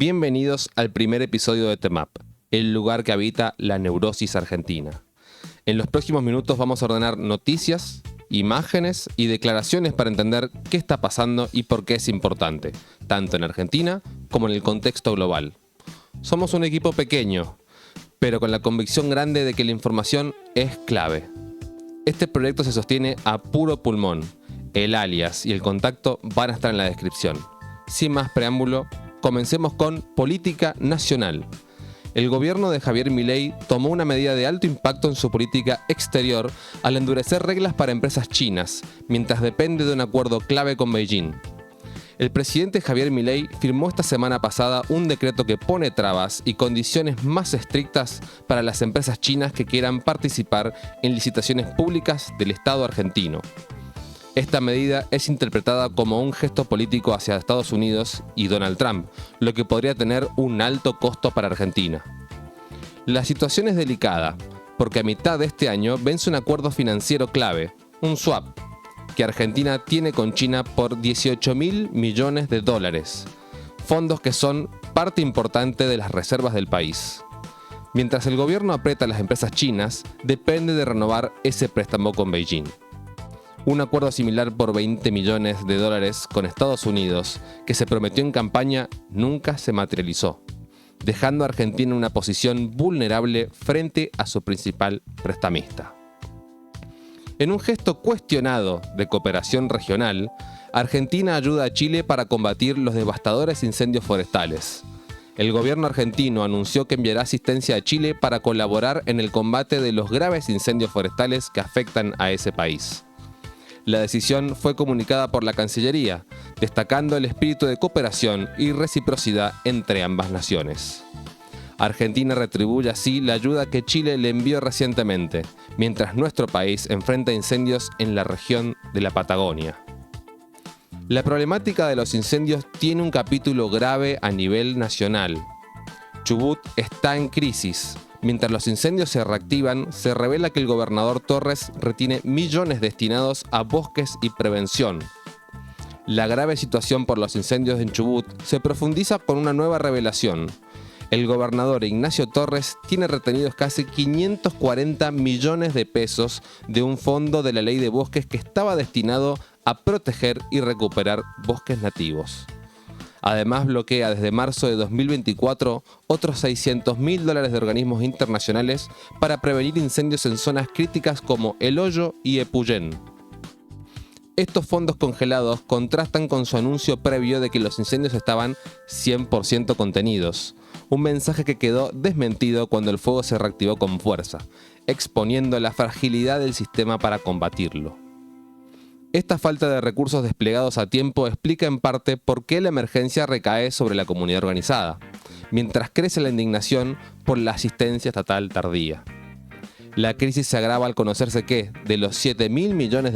Bienvenidos al primer episodio de TEMAP, el lugar que habita la neurosis argentina. En los próximos minutos vamos a ordenar noticias, imágenes y declaraciones para entender qué está pasando y por qué es importante, tanto en Argentina como en el contexto global. Somos un equipo pequeño, pero con la convicción grande de que la información es clave. Este proyecto se sostiene a puro pulmón. El alias y el contacto van a estar en la descripción. Sin más preámbulo, comencemos con política nacional. El gobierno de Javier Milei tomó una medida de alto impacto en su política exterior al endurecer reglas para empresas chinas, mientras depende de un acuerdo clave con Beijing. El presidente Javier Milei firmó esta semana pasada un decreto que pone trabas y condiciones más estrictas para las empresas chinas que quieran participar en licitaciones públicas del Estado argentino. Esta medida es interpretada como un gesto político hacia Estados Unidos y Donald Trump, lo que podría tener un alto costo para Argentina. La situación es delicada, porque a mitad de este año vence un acuerdo financiero clave, un swap, que Argentina tiene con China por $18.000 millones, fondos que son parte importante de las reservas del país. Mientras el gobierno aprieta a las empresas chinas, depende de renovar ese préstamo con Beijing. Un acuerdo similar por $20 millones con Estados Unidos, que se prometió en campaña, nunca se materializó, dejando a Argentina en una posición vulnerable frente a su principal prestamista. En un gesto cuestionado de cooperación regional, Argentina ayuda a Chile para combatir los devastadores incendios forestales. El gobierno argentino anunció que enviará asistencia a Chile para colaborar en el combate de los graves incendios forestales que afectan a ese país. La decisión fue comunicada por la Cancillería, destacando el espíritu de cooperación y reciprocidad entre ambas naciones. Argentina retribuye así la ayuda que Chile le envió recientemente, mientras nuestro país enfrenta incendios en la región de la Patagonia. La problemática de los incendios tiene un capítulo grave a nivel nacional. Chubut está en crisis. Mientras los incendios se reactivan, se revela que el gobernador Torres retiene millones destinados a bosques y prevención. La grave situación por los incendios en Chubut se profundiza con una nueva revelación. El gobernador Ignacio Torres tiene retenidos casi 540 millones de pesos de un fondo de la ley de bosques que estaba destinado a proteger y recuperar bosques nativos. Además, bloquea desde marzo de 2024 otros $600.000 de organismos internacionales para prevenir incendios en zonas críticas como El Hoyo y Epuyén. Estos fondos congelados contrastan con su anuncio previo de que los incendios estaban 100% contenidos, un mensaje que quedó desmentido cuando el fuego se reactivó con fuerza, exponiendo la fragilidad del sistema para combatirlo. Esta falta de recursos desplegados a tiempo explica en parte por qué la emergencia recae sobre la comunidad organizada, mientras crece la indignación por la asistencia estatal tardía. La crisis se agrava al conocerse que, de los $7.000 millones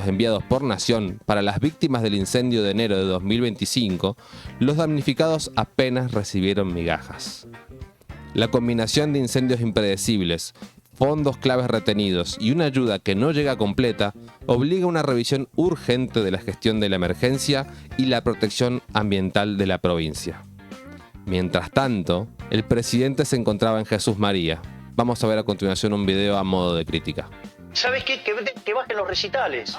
enviados por nación para las víctimas del incendio de enero de 2025, los damnificados apenas recibieron migajas. La combinación de incendios impredecibles, fondos claves retenidos y una ayuda que no llega completa, obliga a una revisión urgente de la gestión de la emergencia y la protección ambiental de la provincia. Mientras tanto, el presidente se encontraba en Jesús María. Vamos a ver a continuación un video a modo de crítica. ¿Sabes qué? Que bajen los recitales.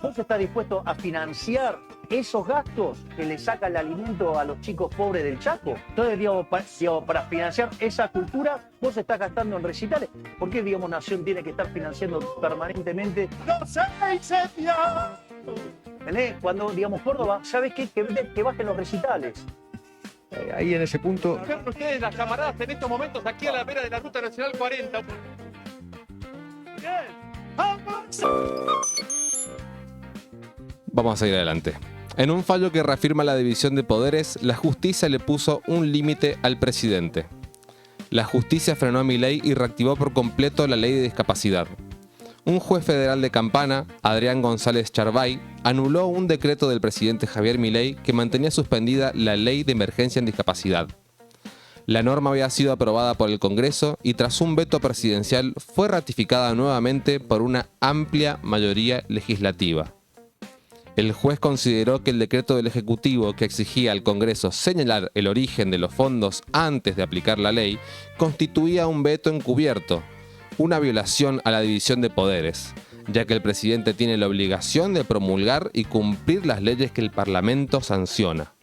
¿Vos estás dispuesto a financiar esos gastos que le saca el alimento a los chicos pobres del Chaco? Entonces, para financiar esa cultura, vos estás gastando en recitales. ¿Por qué, Nación tiene que estar financiando permanentemente? ¡No se incendia! Cuando, Córdoba, ¿sabes qué? Que bajen los recitales. Ahí en ese punto... Ustedes, las camaradas, en estos momentos aquí a la vera de la Ruta Nacional 40. Vamos a seguir adelante. En un fallo que reafirma la división de poderes, la justicia le puso un límite al presidente. La justicia frenó a Milei y reactivó por completo la ley de discapacidad. Un juez federal de Campana, Adrián González Charbay, anuló un decreto del presidente Javier Milei que mantenía suspendida la ley de emergencia en discapacidad. La norma había sido aprobada por el Congreso y tras un veto presidencial fue ratificada nuevamente por una amplia mayoría legislativa. El juez consideró que el decreto del Ejecutivo que exigía al Congreso señalar el origen de los fondos antes de aplicar la ley constituía un veto encubierto, una violación a la división de poderes, ya que el presidente tiene la obligación de promulgar y cumplir las leyes que el Parlamento sanciona.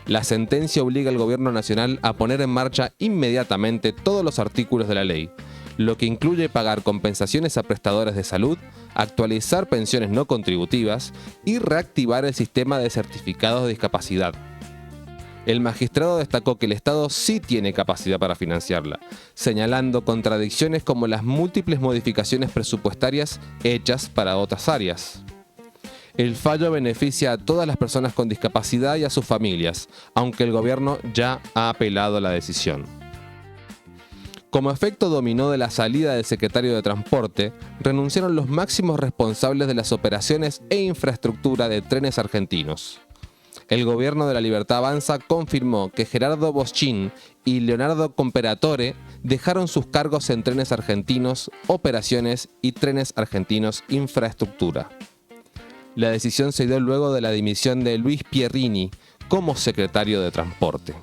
La sentencia obliga al Gobierno Nacional a poner en marcha inmediatamente todos los artículos de la ley, lo que incluye pagar compensaciones a prestadores de salud, actualizar pensiones no contributivas y reactivar el sistema de certificados de discapacidad. El magistrado destacó que el Estado sí tiene capacidad para financiarla, señalando contradicciones como las múltiples modificaciones presupuestarias hechas para otras áreas. El fallo beneficia a todas las personas con discapacidad y a sus familias, aunque el gobierno ya ha apelado a la decisión. Como efecto dominó de la salida del secretario de Transporte, renunciaron los máximos responsables de las operaciones e infraestructura de Trenes Argentinos. El gobierno de la Libertad Avanza confirmó que Gerardo Boschin y Leonardo Comperatore dejaron sus cargos en Trenes Argentinos, Operaciones y Trenes Argentinos Infraestructura. La decisión se dio luego de la dimisión de Luis Pierrini como secretario de Transporte.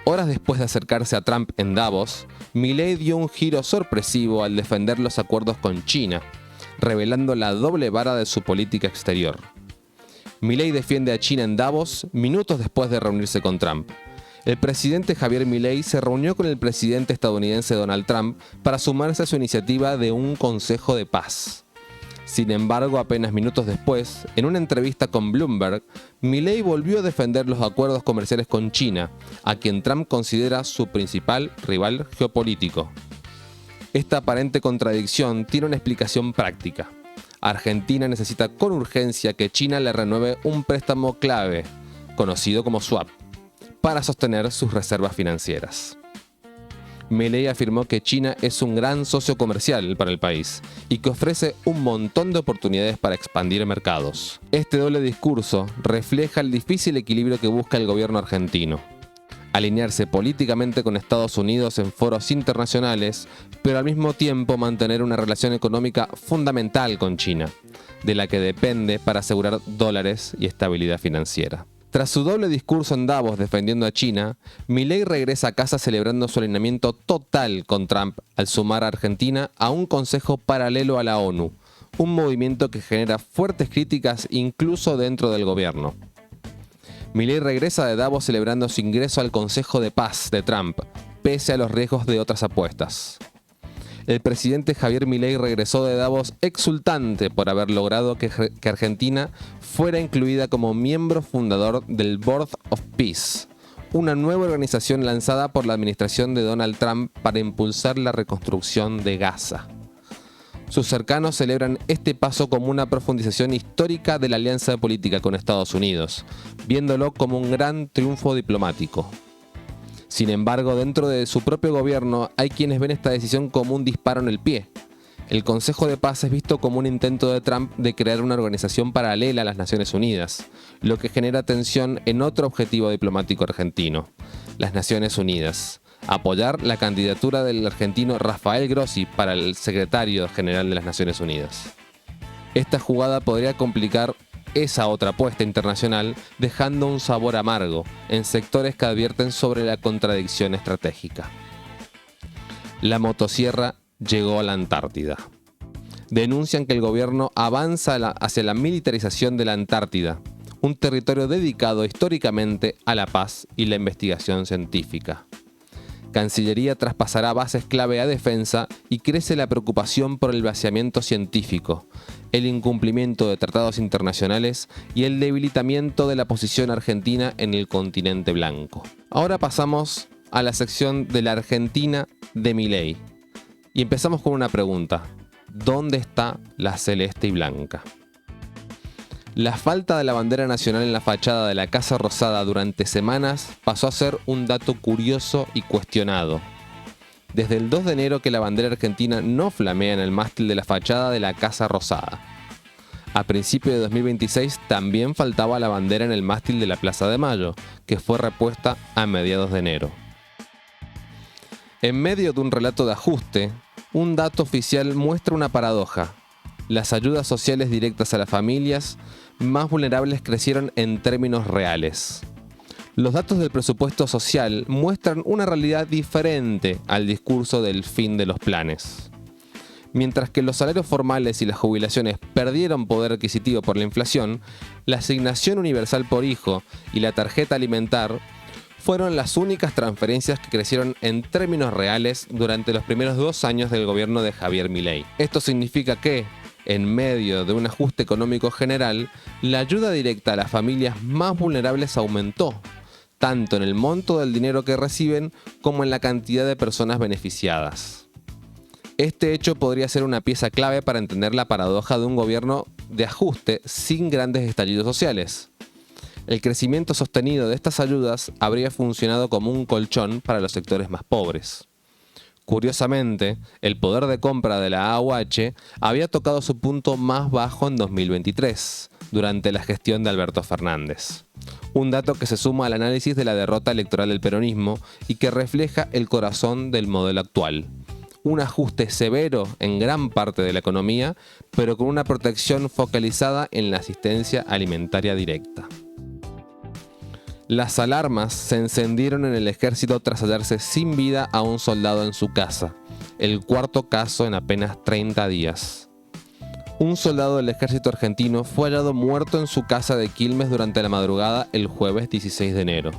Horas después de acercarse a Trump en Davos, Milei dio un giro sorpresivo al defender los acuerdos con China, revelando la doble vara de su política exterior. Milei defiende a China en Davos minutos después de reunirse con Trump. El presidente Javier Milei se reunió con el presidente estadounidense Donald Trump para sumarse a su iniciativa de un Consejo de Paz. Sin embargo, apenas minutos después, en una entrevista con Bloomberg, Milei volvió a defender los acuerdos comerciales con China, a quien Trump considera su principal rival geopolítico. Esta aparente contradicción tiene una explicación práctica. Argentina necesita con urgencia que China le renueve un préstamo clave, conocido como swap, para sostener sus reservas financieras. Milei afirmó que China es un gran socio comercial para el país y que ofrece un montón de oportunidades para expandir mercados. Este doble discurso refleja el difícil equilibrio que busca el gobierno argentino. Alinearse políticamente con Estados Unidos en foros internacionales, pero al mismo tiempo mantener una relación económica fundamental con China, de la que depende para asegurar dólares y estabilidad financiera. Tras su doble discurso en Davos defendiendo a China, Milei regresa a casa celebrando su alineamiento total con Trump al sumar a Argentina a un consejo paralelo a la ONU, un movimiento que genera fuertes críticas incluso dentro del gobierno. Milei regresa de Davos celebrando su ingreso al Consejo de Paz de Trump, pese a los riesgos de otras apuestas. El presidente Javier Milei regresó de Davos exultante por haber logrado que Argentina fuera incluida como miembro fundador del Board of Peace, una nueva organización lanzada por la administración de Donald Trump para impulsar la reconstrucción de Gaza. Sus cercanos celebran este paso como una profundización histórica de la alianza política con Estados Unidos, viéndolo como un gran triunfo diplomático. Sin embargo, dentro de su propio gobierno hay quienes ven esta decisión como un disparo en el pie. El Consejo de Paz es visto como un intento de Trump de crear una organización paralela a las Naciones Unidas, lo que genera tensión en otro objetivo diplomático argentino, las Naciones Unidas. Apoyar la candidatura del argentino Rafael Grossi para el secretario general de las Naciones Unidas. Esta jugada podría complicar esa otra apuesta internacional, dejando un sabor amargo en sectores que advierten sobre la contradicción estratégica. La motosierra llegó a la Antártida. Denuncian que el gobierno avanza hacia la militarización de la Antártida, un territorio dedicado históricamente a la paz y la investigación científica. Cancillería traspasará bases clave a defensa y crece la preocupación por el vaciamiento científico, el incumplimiento de tratados internacionales y el debilitamiento de la posición argentina en el continente blanco. Ahora pasamos a la sección de la Argentina de Milei. Y empezamos con una pregunta. ¿Dónde está la celeste y blanca? La falta de la bandera nacional en la fachada de la Casa Rosada durante semanas pasó a ser un dato curioso y cuestionado. Desde el 2 de enero que la bandera argentina no flamea en el mástil de la fachada de la Casa Rosada. A principios de 2026 también faltaba la bandera en el mástil de la Plaza de Mayo, que fue repuesta a mediados de enero. En medio de un relato de ajuste, un dato oficial muestra una paradoja. las ayudas sociales directas a las familias más vulnerables crecieron en términos reales. Los datos del presupuesto social muestran una realidad diferente al discurso del fin de los planes. Mientras que los salarios formales y las jubilaciones perdieron poder adquisitivo por la inflación, la asignación universal por hijo y la tarjeta alimentar fueron las únicas transferencias que crecieron en términos reales durante los primeros 2 años del gobierno de Javier Milei. Esto significa que, en medio de un ajuste económico general, la ayuda directa a las familias más vulnerables aumentó, tanto en el monto del dinero que reciben como en la cantidad de personas beneficiadas. Este hecho podría ser una pieza clave para entender la paradoja de un gobierno de ajuste sin grandes estallidos sociales. El crecimiento sostenido de estas ayudas habría funcionado como un colchón para los sectores más pobres. Curiosamente, el poder de compra de la AUH había tocado su punto más bajo en 2023, durante la gestión de Alberto Fernández. Un dato que se suma al análisis de la derrota electoral del peronismo y que refleja el corazón del modelo actual. Un ajuste severo en gran parte de la economía, pero con una protección focalizada en la asistencia alimentaria directa. Las alarmas se encendieron en el ejército tras hallarse sin vida a un soldado en su casa, el cuarto caso en apenas 30 días. Un soldado del ejército argentino fue hallado muerto en su casa de Quilmes durante la madrugada el jueves 16 de enero.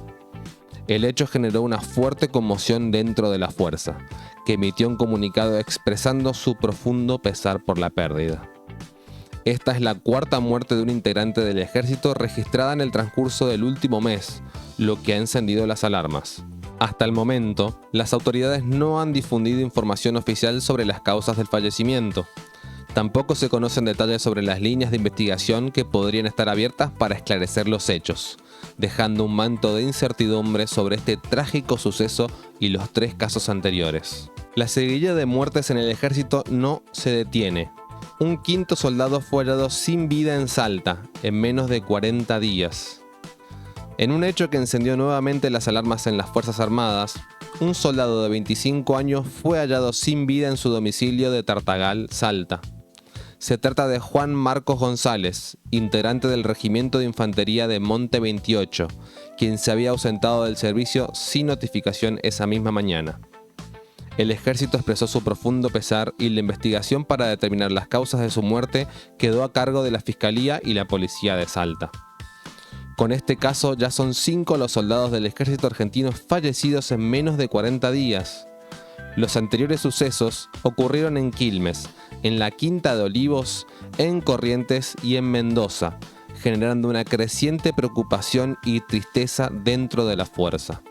El hecho generó una fuerte conmoción dentro de la fuerza, que emitió un comunicado expresando su profundo pesar por la pérdida. Esta es la cuarta muerte de un integrante del ejército registrada en el transcurso del último mes, lo que ha encendido las alarmas. Hasta el momento, las autoridades no han difundido información oficial sobre las causas del fallecimiento. Tampoco se conocen detalles sobre las líneas de investigación que podrían estar abiertas para esclarecer los hechos, dejando un manto de incertidumbre sobre este trágico suceso y los 3 casos anteriores. La seguidilla de muertes en el ejército no se detiene. Un quinto soldado fue hallado sin vida en Salta, en menos de 40 días. En un hecho que encendió nuevamente las alarmas en las Fuerzas Armadas, un soldado de 25 años fue hallado sin vida en su domicilio de Tartagal, Salta. Se trata de Juan Marcos González, integrante del Regimiento de Infantería de Monte 28, quien se había ausentado del servicio sin notificación esa misma mañana. El ejército expresó su profundo pesar y la investigación para determinar las causas de su muerte quedó a cargo de la Fiscalía y la Policía de Salta. Con este caso ya son 5 los soldados del ejército argentino fallecidos en menos de 40 días. Los anteriores sucesos ocurrieron en Quilmes, en la Quinta de Olivos, en Corrientes y en Mendoza, generando una creciente preocupación y tristeza dentro de la fuerza.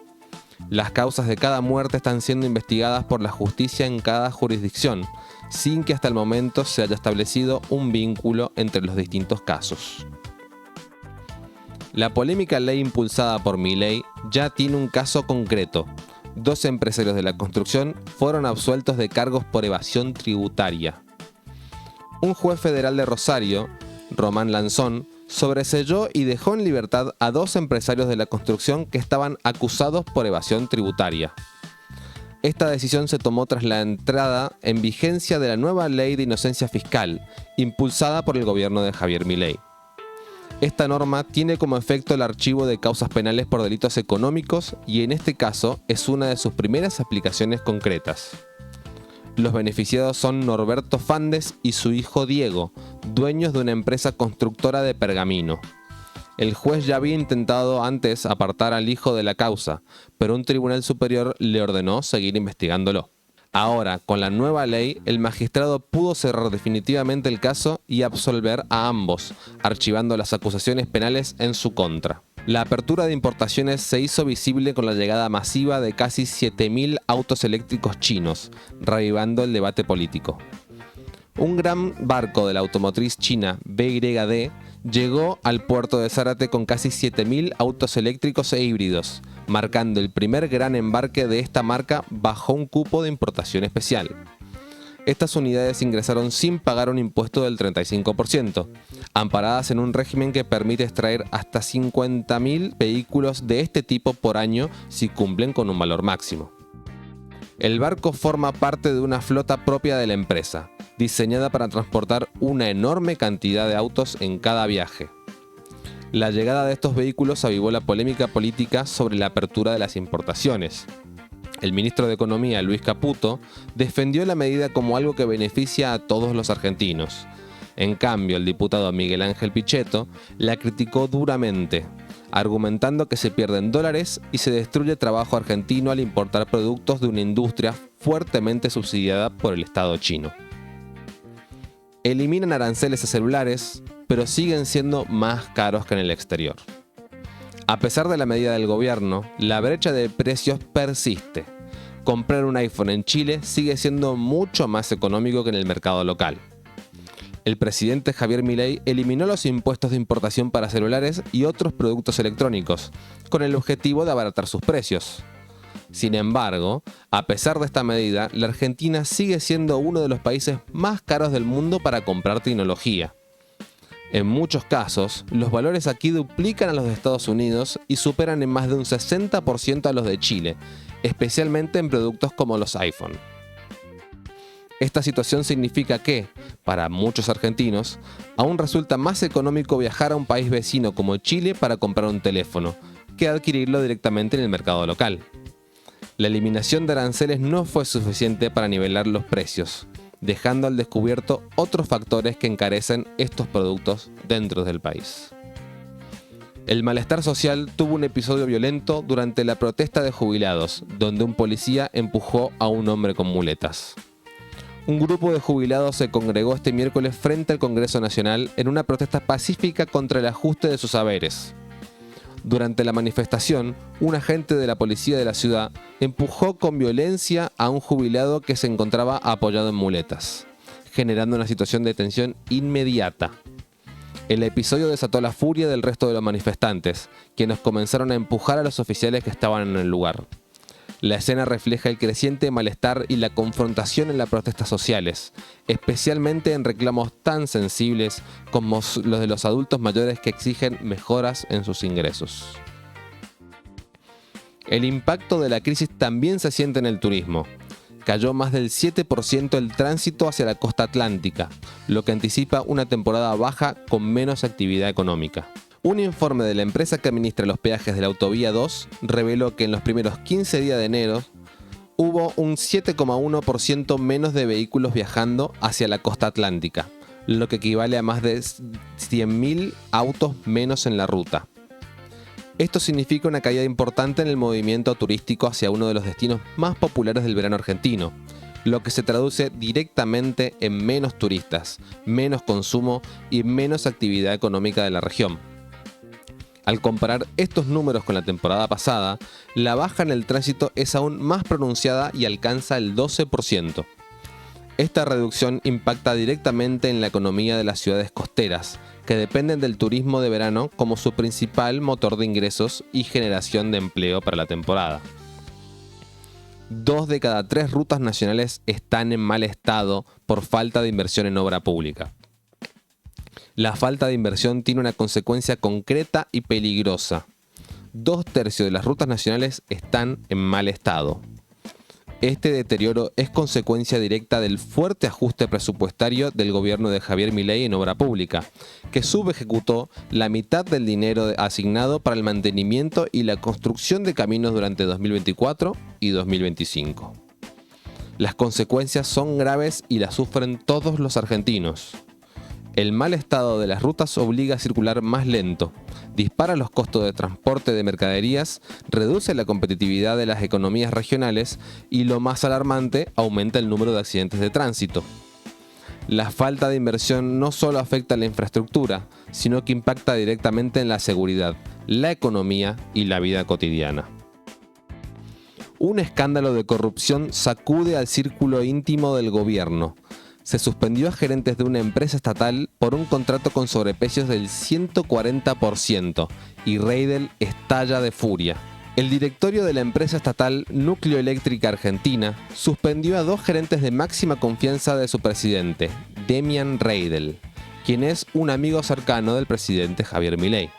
Las causas de cada muerte están siendo investigadas por la justicia en cada jurisdicción, sin que hasta el momento se haya establecido un vínculo entre los distintos casos. La polémica ley impulsada por Milei ya tiene un caso concreto. 2 empresarios de la construcción fueron absueltos de cargos por evasión tributaria. Un juez federal de Rosario, Román Lanzón, sobreseyó y dejó en libertad a 2 empresarios de la construcción que estaban acusados por evasión tributaria. Esta decisión se tomó tras la entrada en vigencia de la nueva ley de inocencia fiscal, impulsada por el gobierno de Javier Milei. Esta norma tiene como efecto el archivo de causas penales por delitos económicos y en este caso es una de sus primeras aplicaciones concretas. Los beneficiados son Norberto Fandes y su hijo Diego, dueños de una empresa constructora de Pergamino. El juez ya había intentado antes apartar al hijo de la causa, pero un tribunal superior le ordenó seguir investigándolo. Ahora, con la nueva ley, el magistrado pudo cerrar definitivamente el caso y absolver a ambos, archivando las acusaciones penales en su contra. La apertura de importaciones se hizo visible con la llegada masiva de casi 7.000 autos eléctricos chinos, revivando el debate político. Un gran barco de la automotriz china BYD llegó al puerto de Zárate con casi 7.000 autos eléctricos e híbridos, marcando el primer gran embarque de esta marca bajo un cupo de importación especial. Estas unidades ingresaron sin pagar un impuesto del 35%, amparadas en un régimen que permite extraer hasta 50.000 vehículos de este tipo por año si cumplen con un valor máximo. El barco forma parte de una flota propia de la empresa, diseñada para transportar una enorme cantidad de autos en cada viaje. La llegada de estos vehículos avivó la polémica política sobre la apertura de las importaciones. El ministro de Economía, Luis Caputo, defendió la medida como algo que beneficia a todos los argentinos. En cambio, el diputado Miguel Ángel Pichetto la criticó duramente, argumentando que se pierden dólares y se destruye trabajo argentino al importar productos de una industria fuertemente subsidiada por el Estado chino. Eliminan aranceles a celulares, pero siguen siendo más caros que en el exterior. A pesar de la medida del gobierno, la brecha de precios persiste. Comprar un iPhone en Chile sigue siendo mucho más económico que en el mercado local. El presidente Javier Milei eliminó los impuestos de importación para celulares y otros productos electrónicos, con el objetivo de abaratar sus precios. Sin embargo, a pesar de esta medida, la Argentina sigue siendo uno de los países más caros del mundo para comprar tecnología. En muchos casos, los valores aquí duplican a los de Estados Unidos y superan en más de un 60% a los de Chile, especialmente en productos como los iPhone. Esta situación significa que, para muchos argentinos, aún resulta más económico viajar a un país vecino como Chile para comprar un teléfono, que adquirirlo directamente en el mercado local. La eliminación de aranceles no fue suficiente para nivelar los precios, dejando al descubierto otros factores que encarecen estos productos dentro del país. El malestar social tuvo un episodio violento durante la protesta de jubilados, donde un policía empujó a un hombre con muletas. Un grupo de jubilados se congregó este miércoles frente al Congreso Nacional en una protesta pacífica contra el ajuste de sus haberes. Durante la manifestación, un agente de la policía de la ciudad empujó con violencia a un jubilado que se encontraba apoyado en muletas, generando una situación de tensión inmediata. El episodio desató la furia del resto de los manifestantes, quienes comenzaron a empujar a los oficiales que estaban en el lugar. La escena refleja el creciente malestar y la confrontación en las protestas sociales, especialmente en reclamos tan sensibles como los de los adultos mayores que exigen mejoras en sus ingresos. El impacto de la crisis también se siente en el turismo. Cayó más del 7% el tránsito hacia la costa atlántica, lo que anticipa una temporada baja con menos actividad económica. Un informe de la empresa que administra los peajes de la Autovía 2 reveló que en los primeros 15 días de enero hubo un 7,1% menos de vehículos viajando hacia la costa atlántica, lo que equivale a más de 100.000 autos menos en la ruta. Esto significa una caída importante en el movimiento turístico hacia uno de los destinos más populares del verano argentino, lo que se traduce directamente en menos turistas, menos consumo y menos actividad económica de la región. Al comparar estos números con la temporada pasada, la baja en el tránsito es aún más pronunciada y alcanza el 12%. Esta reducción impacta directamente en la economía de las ciudades costeras, que dependen del turismo de verano como su principal motor de ingresos y generación de empleo para la temporada. 2 de cada 3 rutas nacionales están en mal estado por falta de inversión en obra pública. La falta de inversión tiene una consecuencia concreta y peligrosa. 2/3 de las rutas nacionales están en mal estado. Este deterioro es consecuencia directa del fuerte ajuste presupuestario del gobierno de Javier Milei en obra pública, que subejecutó la mitad del dinero asignado para el mantenimiento y la construcción de caminos durante 2024 y 2025. Las consecuencias son graves y las sufren todos los argentinos. El mal estado de las rutas obliga a circular más lento, dispara los costos de transporte de mercaderías, reduce la competitividad de las economías regionales y, lo más alarmante, aumenta el número de accidentes de tránsito. La falta de inversión no solo afecta a la infraestructura, sino que impacta directamente en la seguridad, la economía y la vida cotidiana. Un escándalo de corrupción sacude al círculo íntimo del gobierno. Se suspendió a gerentes de una empresa estatal por un contrato con sobreprecios del 140% y Reidel estalla de furia. El directorio de la empresa estatal Núcleo Eléctrica Argentina suspendió a 2 gerentes de máxima confianza de su presidente, Demian Reidel, quien es un amigo cercano del presidente Javier Milei.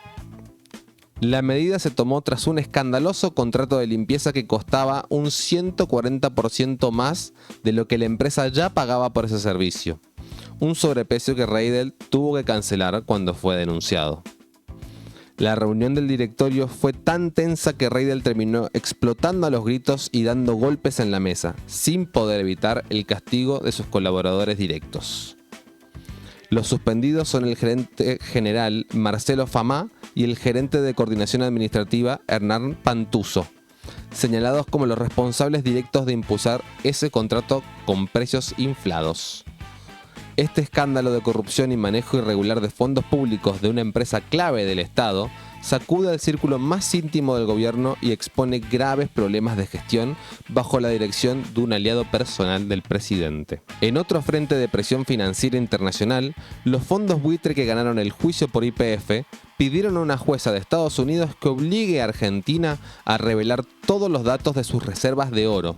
La medida se tomó tras un escandaloso contrato de limpieza que costaba un 140% más de lo que la empresa ya pagaba por ese servicio. Un sobreprecio que Reidel tuvo que cancelar cuando fue denunciado. La reunión del directorio fue tan tensa que Reidel terminó explotando a los gritos y dando golpes en la mesa, sin poder evitar el castigo de sus colaboradores directos. Los suspendidos son el gerente general Marcelo Famá y el gerente de coordinación administrativa Hernán Pantuso, señalados como los responsables directos de impulsar ese contrato con precios inflados. Este escándalo de corrupción y manejo irregular de fondos públicos de una empresa clave del Estado sacude al círculo más íntimo del gobierno y expone graves problemas de gestión bajo la dirección de un aliado personal del presidente. En otro frente de presión financiera internacional, los fondos buitre que ganaron el juicio por YPF pidieron a una jueza de Estados Unidos que obligue a Argentina a revelar todos los datos de sus reservas de oro.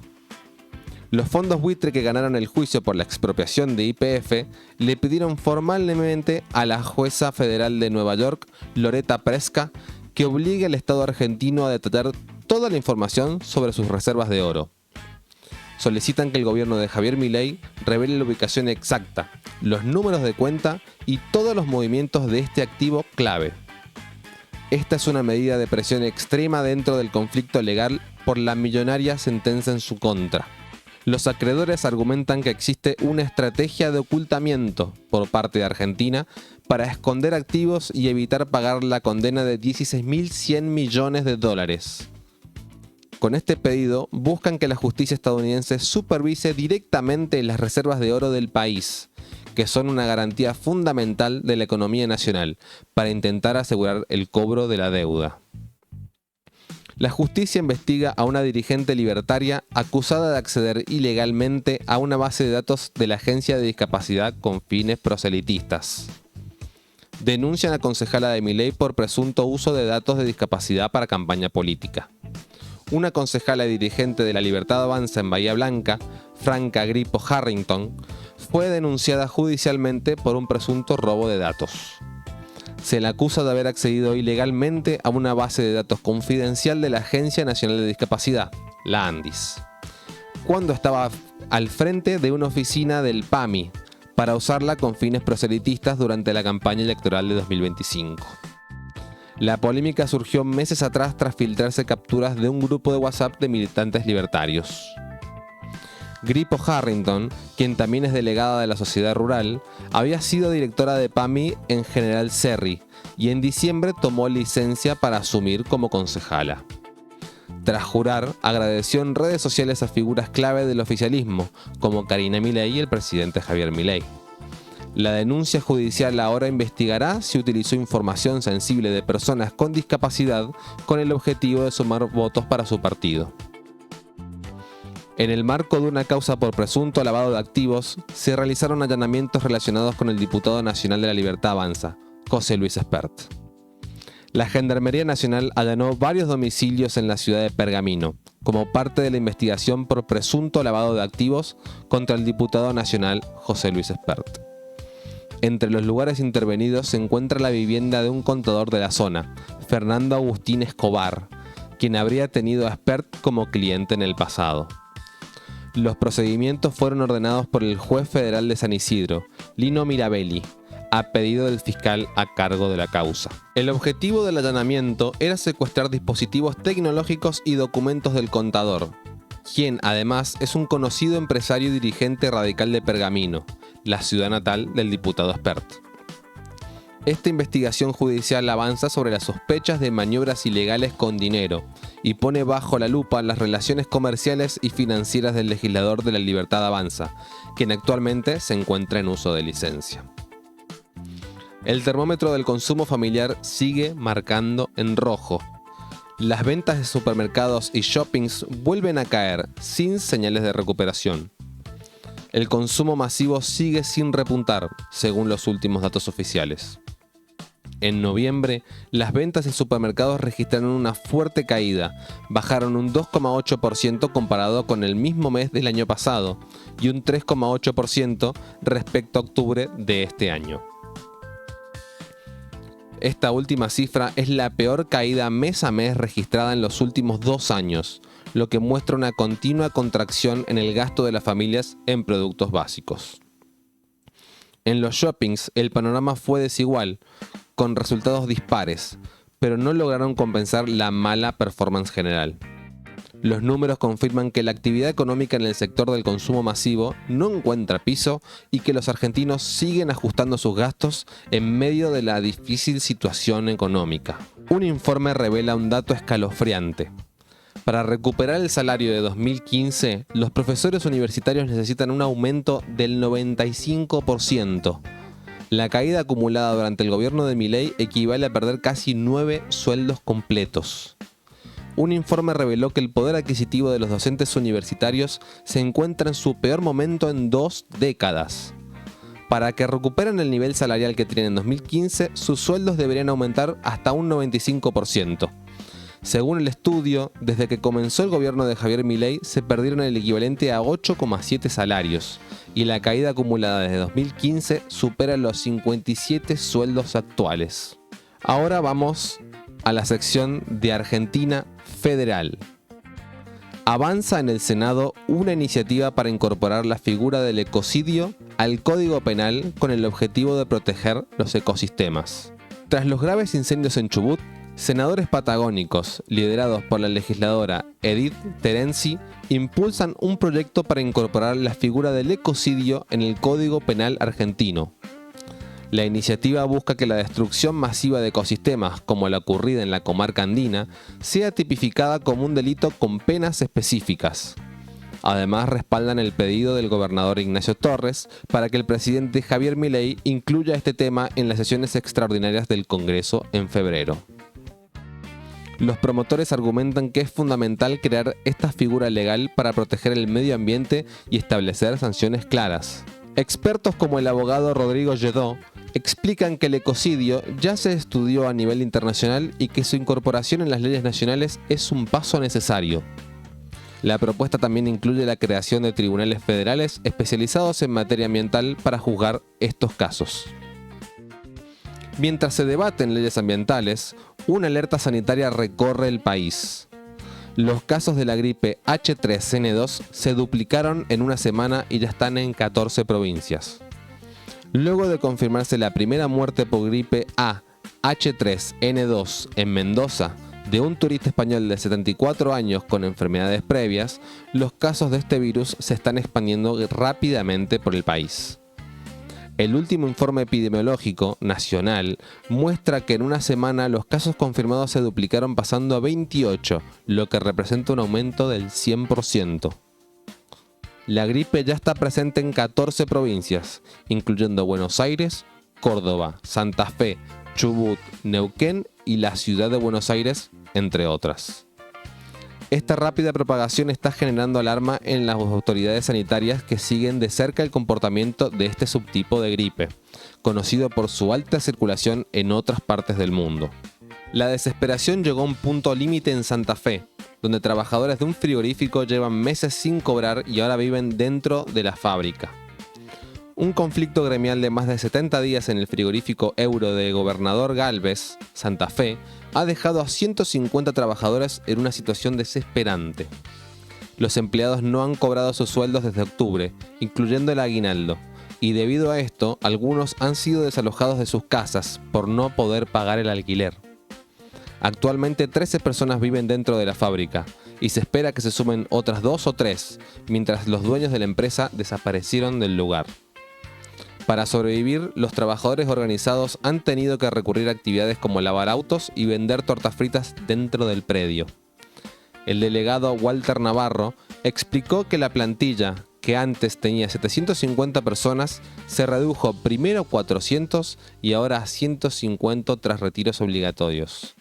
Los fondos buitre que ganaron el juicio por la expropiación de YPF le pidieron formalmente a la jueza federal de Nueva York, Loretta Preska, que obligue al Estado argentino a detallar toda la información sobre sus reservas de oro. Solicitan que el gobierno de Javier Milei revele la ubicación exacta, los números de cuenta y todos los movimientos de este activo clave. Esta es una medida de presión extrema dentro del conflicto legal por la millonaria sentencia en su contra. Los acreedores argumentan que existe una estrategia de ocultamiento por parte de Argentina para esconder activos y evitar pagar la condena de 16.100 millones de dólares. Con este pedido buscan que la justicia estadounidense supervise directamente las reservas de oro del país, que son una garantía fundamental de la economía nacional, para intentar asegurar el cobro de la deuda. La justicia investiga a una dirigente libertaria acusada de acceder ilegalmente a una base de datos de la Agencia de Discapacidad con fines proselitistas. Denuncian a concejala de Milei por presunto uso de datos de discapacidad para campaña política. Una concejala y dirigente de La Libertad Avanza en Bahía Blanca, Franca Grippo Harrington, fue denunciada judicialmente por un presunto robo de datos. Se la acusa de haber accedido ilegalmente a una base de datos confidencial de la Agencia Nacional de Discapacidad, la ANDIS, cuando estaba al frente de una oficina del PAMI para usarla con fines proselitistas durante la campaña electoral de 2025. La polémica surgió meses atrás tras filtrarse capturas de un grupo de WhatsApp de militantes libertarios. Grippo Harrington, quien también es delegada de la Sociedad Rural, había sido directora de PAMI en General Serri y en diciembre tomó licencia para asumir como concejala. Tras jurar, agradeció en redes sociales a figuras clave del oficialismo, como Karina Milei y el presidente Javier Milei. La denuncia judicial ahora investigará si utilizó información sensible de personas con discapacidad con el objetivo de sumar votos para su partido. En el marco de una causa por presunto lavado de activos, se realizaron allanamientos relacionados con el diputado nacional de La Libertad Avanza, José Luis Espert. La Gendarmería Nacional allanó varios domicilios en la ciudad de Pergamino, como parte de la investigación por presunto lavado de activos contra el diputado nacional José Luis Espert. Entre los lugares intervenidos se encuentra la vivienda de un contador de la zona, Fernando Agustín Escobar, quien habría tenido a Espert como cliente en el pasado. Los procedimientos fueron ordenados por el juez federal de San Isidro, Lino Mirabelli, a pedido del fiscal a cargo de la causa. El objetivo del allanamiento era secuestrar dispositivos tecnológicos y documentos del contador, quien además es un conocido empresario y dirigente radical de Pergamino, la ciudad natal del diputado Espert. Esta investigación judicial avanza sobre las sospechas de maniobras ilegales con dinero y pone bajo la lupa las relaciones comerciales y financieras del legislador de La Libertad Avanza, quien actualmente se encuentra en uso de licencia. El termómetro del consumo familiar sigue marcando en rojo. Las ventas de supermercados y shoppings vuelven a caer sin señales de recuperación. El consumo masivo sigue sin repuntar, según los últimos datos oficiales. En noviembre, las ventas en supermercados registraron una fuerte caída, bajaron un 2,8% comparado con el mismo mes del año pasado y un 3,8% respecto a octubre de este año. Esta última cifra es la peor caída mes a mes registrada en los últimos 2 años, lo que muestra una continua contracción en el gasto de las familias en productos básicos. En los shoppings el panorama fue desigual, con resultados dispares, pero no lograron compensar la mala performance general. Los números confirman que la actividad económica en el sector del consumo masivo no encuentra piso y que los argentinos siguen ajustando sus gastos en medio de la difícil situación económica. Un informe revela un dato escalofriante. Para recuperar el salario de 2015, los profesores universitarios necesitan un aumento del 95%. La caída acumulada durante el gobierno de Milei equivale a perder casi 9 sueldos completos. Un informe reveló que el poder adquisitivo de los docentes universitarios se encuentra en su peor momento en 2 décadas. Para que recuperen el nivel salarial que tienen en 2015, sus sueldos deberían aumentar hasta un 95%. Según el estudio, desde que comenzó el gobierno de Javier Milei se perdieron el equivalente a 8,7 salarios, y la caída acumulada desde 2015 supera los 57 sueldos actuales. Ahora vamos a la sección de Argentina Federal. Avanza en el Senado una iniciativa para incorporar la figura del ecocidio al Código Penal con el objetivo de proteger los ecosistemas. Tras los graves incendios en Chubut, senadores patagónicos, liderados por la legisladora Edith Terenzi, impulsan un proyecto para incorporar la figura del ecocidio en el Código Penal argentino. La iniciativa busca que la destrucción masiva de ecosistemas, como la ocurrida en la comarca andina, sea tipificada como un delito con penas específicas. Además, respaldan el pedido del gobernador Ignacio Torres para que el presidente Javier Milei incluya este tema en las sesiones extraordinarias del Congreso en febrero. Los promotores argumentan que es fundamental crear esta figura legal para proteger el medio ambiente y establecer sanciones claras. Expertos como el abogado Rodrigo Lledó explican que el ecocidio ya se estudió a nivel internacional y que su incorporación en las leyes nacionales es un paso necesario. La propuesta también incluye la creación de tribunales federales especializados en materia ambiental para juzgar estos casos. Mientras se debaten leyes ambientales, una alerta sanitaria recorre el país. Los casos de la gripe H3N2 se duplicaron en una semana y ya están en 14 provincias. Luego de confirmarse la primera muerte por gripe A H3N2 en Mendoza de un turista español de 74 años con enfermedades previas, los casos de este virus se están expandiendo rápidamente por el país. El último informe epidemiológico nacional muestra que en una semana los casos confirmados se duplicaron pasando a 28, lo que representa un aumento del 100%. La gripe ya está presente en 14 provincias, incluyendo Buenos Aires, Córdoba, Santa Fe, Chubut, Neuquén y la ciudad de Buenos Aires, entre otras. Esta rápida propagación está generando alarma en las autoridades sanitarias que siguen de cerca el comportamiento de este subtipo de gripe, conocido por su alta circulación en otras partes del mundo. La desesperación llegó a un punto límite en Santa Fe, donde trabajadores de un frigorífico llevan meses sin cobrar y ahora viven dentro de la fábrica. Un conflicto gremial de más de 70 días en el frigorífico Euro de Gobernador Galvez, Santa Fe, ha dejado a 150 trabajadores en una situación desesperante. Los empleados no han cobrado sus sueldos desde octubre, incluyendo el aguinaldo, y debido a esto, algunos han sido desalojados de sus casas por no poder pagar el alquiler. Actualmente 13 personas viven dentro de la fábrica, y se espera que se sumen otras 2 o 3, mientras los dueños de la empresa desaparecieron del lugar. Para sobrevivir, los trabajadores organizados han tenido que recurrir a actividades como lavar autos y vender tortas fritas dentro del predio. El delegado Walter Navarro explicó que la plantilla, que antes tenía 750 personas, se redujo primero a 400 y ahora a 150 tras retiros obligatorios.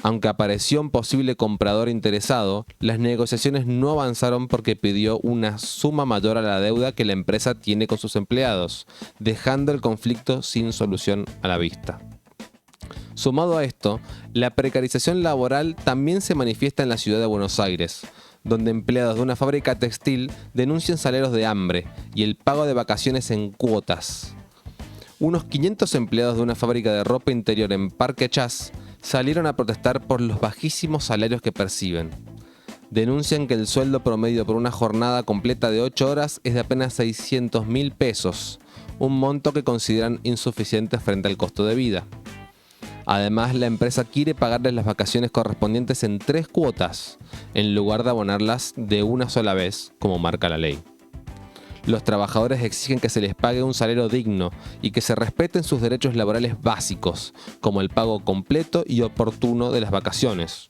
Aunque apareció un posible comprador interesado, las negociaciones no avanzaron porque pidió una suma mayor a la deuda que la empresa tiene con sus empleados, dejando el conflicto sin solución a la vista. Sumado a esto, la precarización laboral también se manifiesta en la ciudad de Buenos Aires, donde empleados de una fábrica textil denuncian salarios de hambre y el pago de vacaciones en cuotas. Unos 500 empleados de una fábrica de ropa interior en Parque Chas salieron a protestar por los bajísimos salarios que perciben. Denuncian que el sueldo promedio por una jornada completa de 8 horas es de apenas 600.000 pesos, un monto que consideran insuficiente frente al costo de vida. Además, la empresa quiere pagarles las vacaciones correspondientes en 3 cuotas, en lugar de abonarlas de una sola vez, como marca la ley. Los trabajadores exigen que se les pague un salario digno y que se respeten sus derechos laborales básicos, como el pago completo y oportuno de las vacaciones.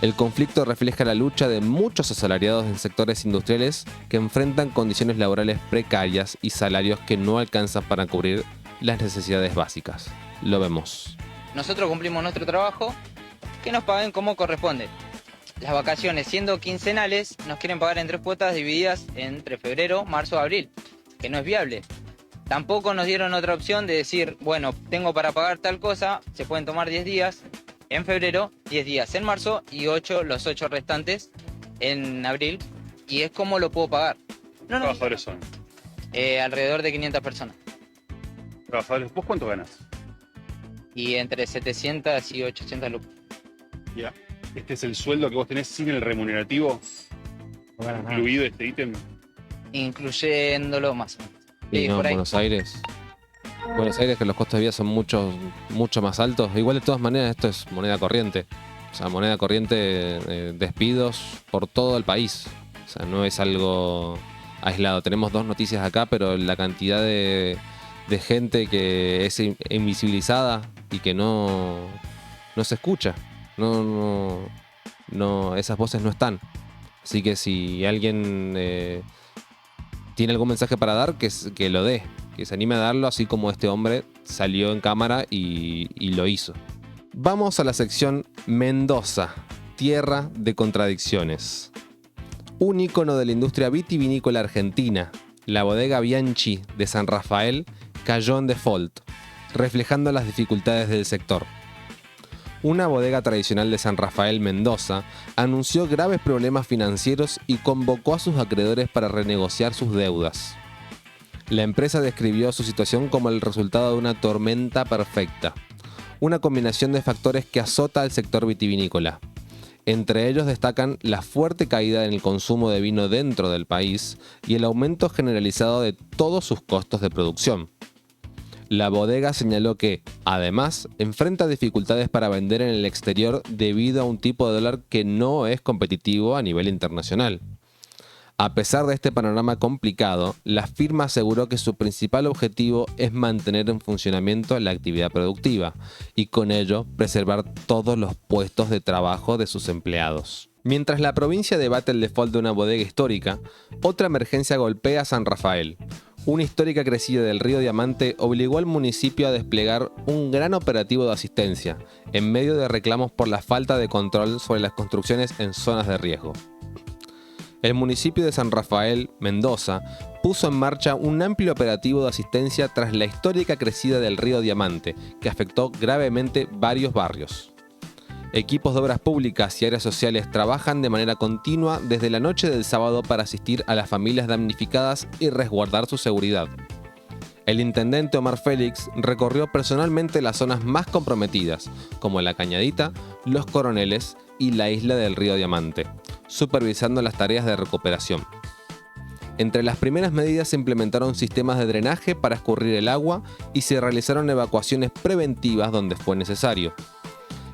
El conflicto refleja la lucha de muchos asalariados en sectores industriales que enfrentan condiciones laborales precarias y salarios que no alcanzan para cubrir las necesidades básicas. Lo vemos. Nosotros cumplimos nuestro trabajo, que nos paguen como corresponde. Las vacaciones, siendo quincenales, nos quieren pagar en 3 cuotas divididas entre febrero, marzo, abril, que no es viable. Tampoco nos dieron otra opción de decir, bueno, tengo para pagar tal cosa, se pueden tomar 10 días en febrero, 10 días en marzo y los 8 restantes en abril. Y es como lo puedo pagar. ¿Qué trabajadores son? Alrededor de 500 personas. ¿Trabajadores? ¿Vos cuánto ganas? Y entre 700 y 800 lucas. Ya. ¿Este es el sueldo que vos tenés sin el remunerativo? No ganas nada. ¿Incluido este ítem? Incluyéndolo más o menos. Y Sí, no, por ahí. Buenos Aires, que los costos de vida son mucho más altos. Igual de todas maneras esto es moneda corriente. O sea, moneda corriente, despidos por todo el país. O sea, no es algo aislado. Tenemos 2 noticias acá, pero la cantidad de gente que es invisibilizada y que no se escucha. No, esas voces no están. Así que si alguien tiene algún mensaje para dar, que lo dé, que se anime a darlo, así como este hombre salió en cámara y lo hizo. Vamos a la sección Mendoza, tierra de contradicciones. Un ícono de la industria vitivinícola argentina, la bodega Bianchi de San Rafael, cayó en default, reflejando las dificultades del sector. Una bodega tradicional de San Rafael, Mendoza, anunció graves problemas financieros y convocó a sus acreedores para renegociar sus deudas. La empresa describió su situación como el resultado de una tormenta perfecta, una combinación de factores que azota al sector vitivinícola. Entre ellos destacan la fuerte caída en el consumo de vino dentro del país y el aumento generalizado de todos sus costos de producción. La bodega señaló que, además, enfrenta dificultades para vender en el exterior debido a un tipo de dólar que no es competitivo a nivel internacional. A pesar de este panorama complicado, la firma aseguró que su principal objetivo es mantener en funcionamiento la actividad productiva y con ello preservar todos los puestos de trabajo de sus empleados. Mientras la provincia debate el default de una bodega histórica, otra emergencia golpea a San Rafael. Una histórica crecida del río Diamante obligó al municipio a desplegar un gran operativo de asistencia, en medio de reclamos por la falta de control sobre las construcciones en zonas de riesgo. El municipio de San Rafael, Mendoza, puso en marcha un amplio operativo de asistencia tras la histórica crecida del río Diamante, que afectó gravemente varios barrios. Equipos de obras públicas y áreas sociales trabajan de manera continua desde la noche del sábado para asistir a las familias damnificadas y resguardar su seguridad. El intendente Omar Félix recorrió personalmente las zonas más comprometidas, como La Cañadita, Los Coroneles y la isla del río Diamante, supervisando las tareas de recuperación. Entre las primeras medidas se implementaron sistemas de drenaje para escurrir el agua y se realizaron evacuaciones preventivas donde fue necesario.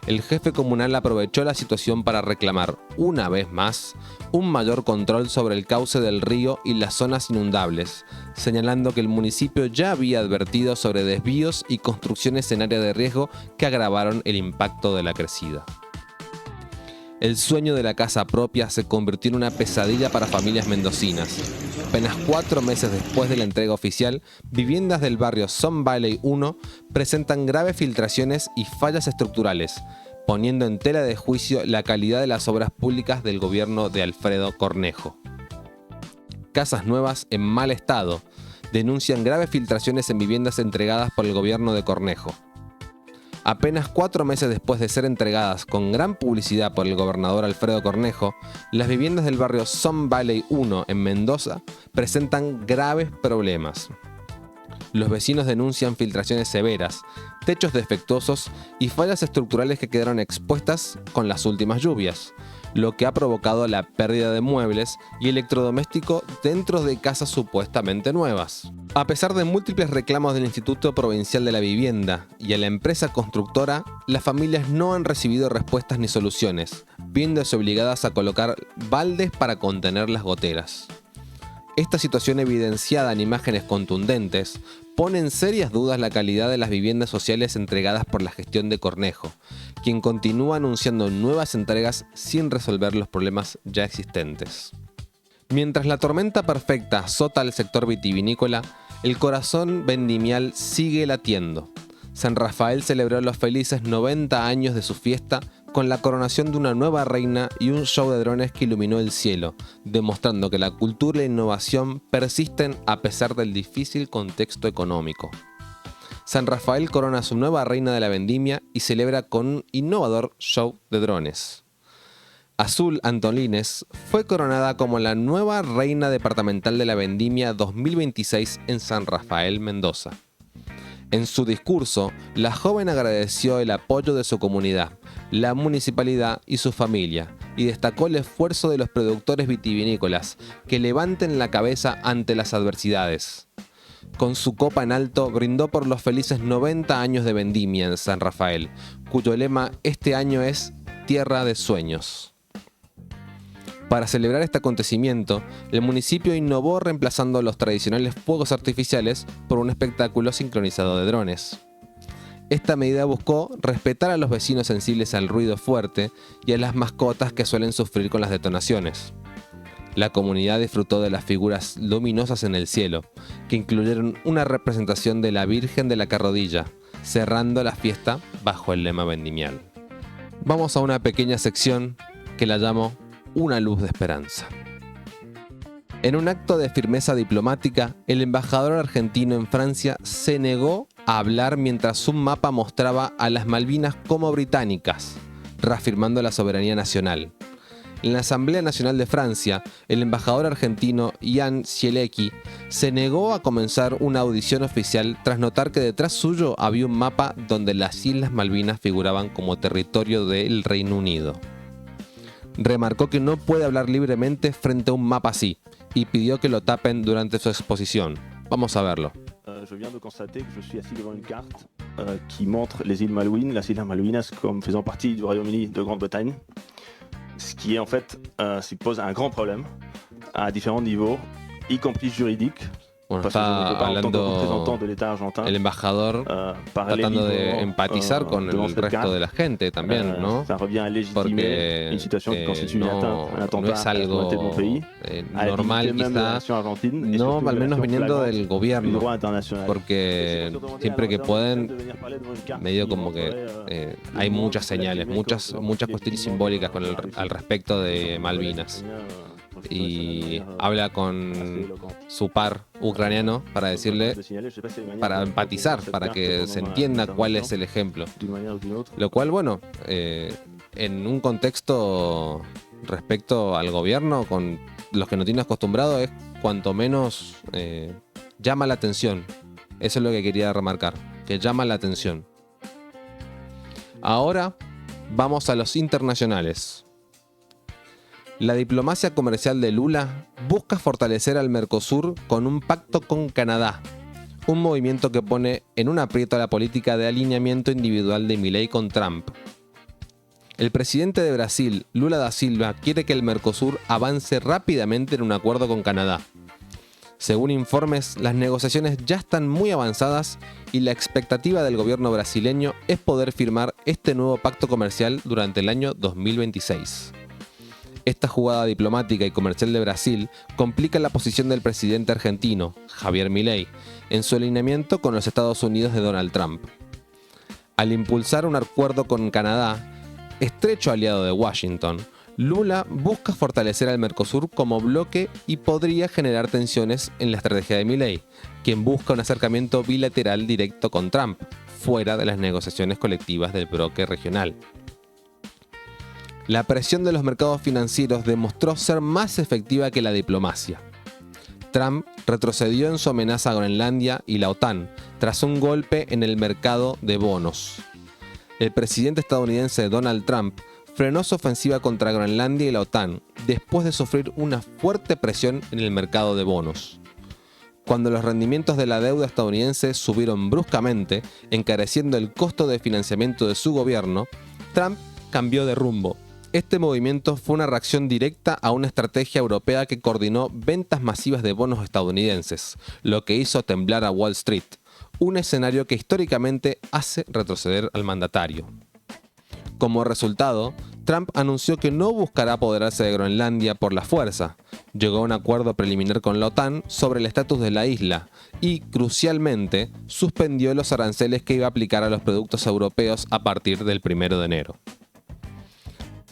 El jefe comunal aprovechó la situación para reclamar, una vez más, un mayor control sobre el cauce del río y las zonas inundables, señalando que el municipio ya había advertido sobre desvíos y construcciones en área de riesgo que agravaron el impacto de la crecida. El sueño de la casa propia se convirtió en una pesadilla para familias mendocinas. Apenas 4 meses después de la entrega oficial, viviendas del barrio Sun Valley 1 presentan graves filtraciones y fallas estructurales, poniendo en tela de juicio la calidad de las obras públicas del gobierno de Alfredo Cornejo. Casas Nuevas en mal estado denuncian graves filtraciones en viviendas entregadas por el gobierno de Cornejo. Apenas 4 meses después de ser entregadas con gran publicidad por el gobernador Alfredo Cornejo, las viviendas del barrio Sun Valley 1 en Mendoza presentan graves problemas. Los vecinos denuncian filtraciones severas, techos defectuosos y fallas estructurales que quedaron expuestas con las últimas lluvias, lo que ha provocado la pérdida de muebles y electrodomésticos dentro de casas supuestamente nuevas. A pesar de múltiples reclamos del Instituto Provincial de la Vivienda y a la empresa constructora, las familias no han recibido respuestas ni soluciones, viéndose obligadas a colocar baldes para contener las goteras. Esta situación, evidenciada en imágenes contundentes, pone en serias dudas la calidad de las viviendas sociales entregadas por la gestión de Cornejo, quien continúa anunciando nuevas entregas sin resolver los problemas ya existentes. Mientras la tormenta perfecta azota al sector vitivinícola, el corazón vendimial sigue latiendo. San Rafael celebró los felices 90 años de su fiesta con la coronación de una nueva reina y un show de drones que iluminó el cielo, demostrando que la cultura y la innovación persisten a pesar del difícil contexto económico. San Rafael corona a su nueva reina de la vendimia y celebra con un innovador show de drones. Azul Antolines fue coronada como la nueva reina departamental de la vendimia 2026 en San Rafael, Mendoza. En su discurso, la joven agradeció el apoyo de su comunidad, la municipalidad y su familia, y destacó el esfuerzo de los productores vitivinícolas que levanten la cabeza ante las adversidades. Con su copa en alto, brindó por los felices 90 años de vendimia en San Rafael, cuyo lema este año es Tierra de Sueños. Para celebrar este acontecimiento, el municipio innovó reemplazando los tradicionales fuegos artificiales por un espectáculo sincronizado de drones. Esta medida buscó respetar a los vecinos sensibles al ruido fuerte y a las mascotas que suelen sufrir con las detonaciones. La comunidad disfrutó de las figuras luminosas en el cielo, que incluyeron una representación de la Virgen de la Carrodilla, cerrando la fiesta bajo el lema vendimial. Vamos a una pequeña sección que la llamo Una luz de esperanza. En un acto de firmeza diplomática, el embajador argentino en Francia se negó a hablar mientras un mapa mostraba a las Malvinas como británicas, reafirmando la soberanía nacional. En la Asamblea Nacional de Francia, el embajador argentino Jan Zielecki se negó a comenzar una audición oficial tras notar que detrás suyo había un mapa donde las Islas Malvinas figuraban como territorio del Reino Unido. Remarcó que no puede hablar libremente frente a un mapa así y pidió que lo tapen durante su exposición. Vamos a verlo. Je viens de constater que je suis assis devant une carte qui montre les îles Malouines, las Islas Malvinas comme faisant partie du Royaume-Uni de Grande-Bretagne, ce qui est en fait pose un grand problème à différents niveaux, y compris juridique. Bueno, está hablando el embajador tratando de empatizar con el resto de la gente también, ¿no? Porque no es algo normal quizá, no al menos viniendo del gobierno, porque siempre que pueden, medio como que hay muchas señales, muchas cuestiones simbólicas al respecto de Malvinas. Y habla con su par ucraniano para decirle, para empatizar, para que se entienda cuál es el ejemplo. Lo cual, bueno, en un contexto respecto al gobierno, con los que no tiene acostumbrado, es cuanto menos llama la atención. Eso es lo que quería remarcar, que llama la atención. Ahora vamos a los internacionales. La diplomacia comercial de Lula busca fortalecer al Mercosur con un pacto con Canadá, un movimiento que pone en un aprieto a la política de alineamiento individual de Milei con Trump. El presidente de Brasil, Lula da Silva, quiere que el Mercosur avance rápidamente en un acuerdo con Canadá. Según informes, las negociaciones ya están muy avanzadas y la expectativa del gobierno brasileño es poder firmar este nuevo pacto comercial durante el año 2026. Esta jugada diplomática y comercial de Brasil complica la posición del presidente argentino, Javier Milei, en su alineamiento con los Estados Unidos de Donald Trump. Al impulsar un acuerdo con Canadá, estrecho aliado de Washington, Lula busca fortalecer al Mercosur como bloque y podría generar tensiones en la estrategia de Milei, quien busca un acercamiento bilateral directo con Trump, fuera de las negociaciones colectivas del bloque regional. La presión de los mercados financieros demostró ser más efectiva que la diplomacia. Trump retrocedió en su amenaza a Groenlandia y la OTAN tras un golpe en el mercado de bonos. El presidente estadounidense Donald Trump frenó su ofensiva contra Groenlandia y la OTAN después de sufrir una fuerte presión en el mercado de bonos. Cuando los rendimientos de la deuda estadounidense subieron bruscamente, encareciendo el costo de financiamiento de su gobierno, Trump cambió de rumbo. Este movimiento fue una reacción directa a una estrategia europea que coordinó ventas masivas de bonos estadounidenses, lo que hizo temblar a Wall Street, un escenario que históricamente hace retroceder al mandatario. Como resultado, Trump anunció que no buscará apoderarse de Groenlandia por la fuerza. Llegó a un acuerdo preliminar con la OTAN sobre el estatus de la isla y, crucialmente, suspendió los aranceles que iba a aplicar a los productos europeos a partir del 1 de enero.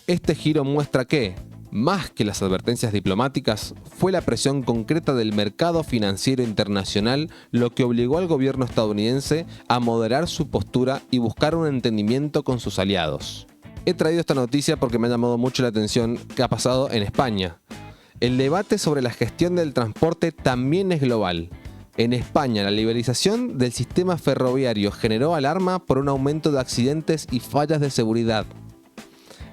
Este giro muestra que, más que las advertencias diplomáticas, fue la presión concreta del mercado financiero internacional lo que obligó al gobierno estadounidense a moderar su postura y buscar un entendimiento con sus aliados. He traído esta noticia porque me ha llamado mucho la atención que ha pasado en España. El debate sobre la gestión del transporte también es global. En España, la liberalización del sistema ferroviario generó alarma por un aumento de accidentes y fallas de seguridad.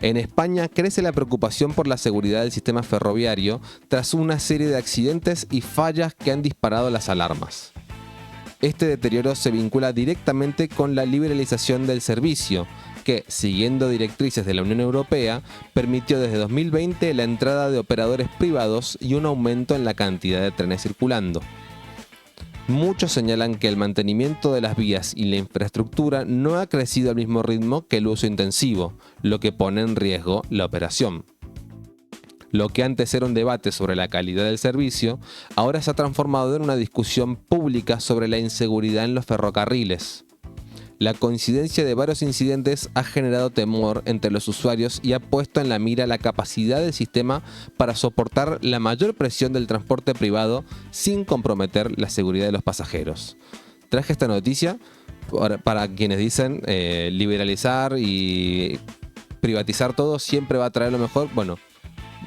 En España crece la preocupación por la seguridad del sistema ferroviario tras una serie de accidentes y fallas que han disparado las alarmas. Este deterioro se vincula directamente con la liberalización del servicio, que, siguiendo directrices de la Unión Europea, permitió desde 2020 la entrada de operadores privados y un aumento en la cantidad de trenes circulando. Muchos señalan que el mantenimiento de las vías y la infraestructura no ha crecido al mismo ritmo que el uso intensivo, lo que pone en riesgo la operación. Lo que antes era un debate sobre la calidad del servicio, ahora se ha transformado en una discusión pública sobre la inseguridad en los ferrocarriles. La coincidencia de varios incidentes ha generado temor entre los usuarios y ha puesto en la mira la capacidad del sistema para soportar la mayor presión del transporte privado sin comprometer la seguridad de los pasajeros. Traje esta noticia para quienes dicen liberalizar y privatizar todo siempre va a traer lo mejor. Bueno,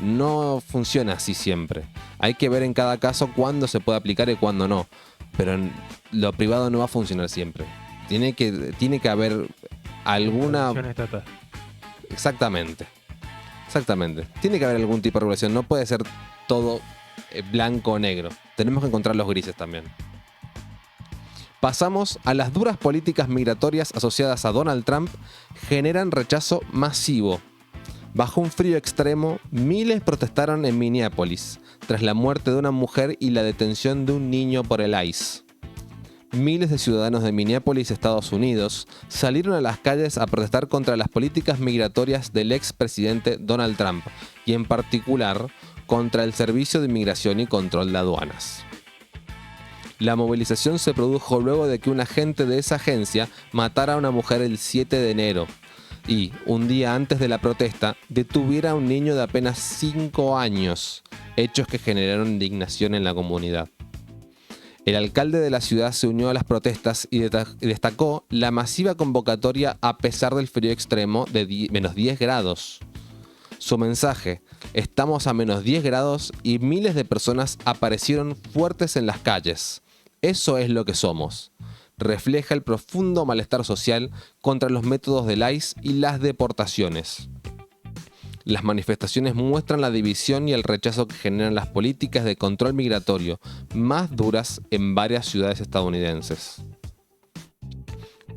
no funciona así siempre. Hay que ver en cada caso cuándo se puede aplicar y cuándo no. Pero lo privado no va a funcionar siempre. Tiene que haber alguna... Exactamente. Tiene que haber algún tipo de regulación. No puede ser todo blanco o negro. Tenemos que encontrar los grises también. Pasamos a las duras políticas migratorias asociadas a Donald Trump generan rechazo masivo. Bajo un frío extremo, miles protestaron en Minneapolis tras la muerte de una mujer y la detención de un niño por el ICE. Miles de ciudadanos de Minneapolis, Estados Unidos, salieron a las calles a protestar contra las políticas migratorias del expresidente Donald Trump y en particular contra el Servicio de Inmigración y Control de Aduanas. La movilización se produjo luego de que un agente de esa agencia matara a una mujer el 7 de enero y, un día antes de la protesta, detuviera a un niño de apenas 5 años, hechos que generaron indignación en la comunidad. El alcalde de la ciudad se unió a las protestas y destacó la masiva convocatoria a pesar del frío extremo de menos 10 grados. Su mensaje: estamos a menos 10 grados y miles de personas aparecieron fuertes en las calles. Eso es lo que somos. Refleja el profundo malestar social contra los métodos del ICE y las deportaciones. Las manifestaciones muestran la división y el rechazo que generan las políticas de control migratorio más duras en varias ciudades estadounidenses.